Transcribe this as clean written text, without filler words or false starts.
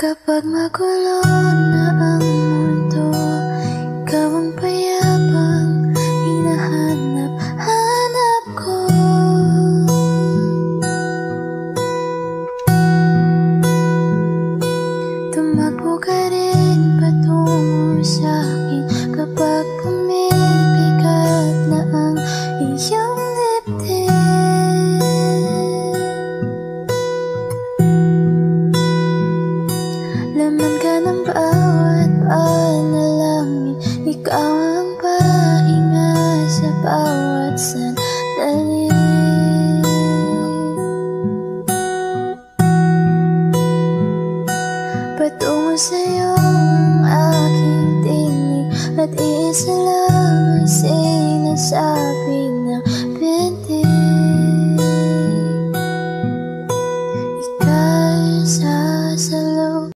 Kapag magulo na ang mundo, ikaw ang payapang hinahanap-hanap ko. Tumakbo ka rin patungo sa'kin kapag pumibigat na ang iyong dibdib. Laman ka ng bawat panalangin, ikaw ang pahinga sa bawat sandali. Patungo sa'yo ang aking tinig at isa lang ay sinasabing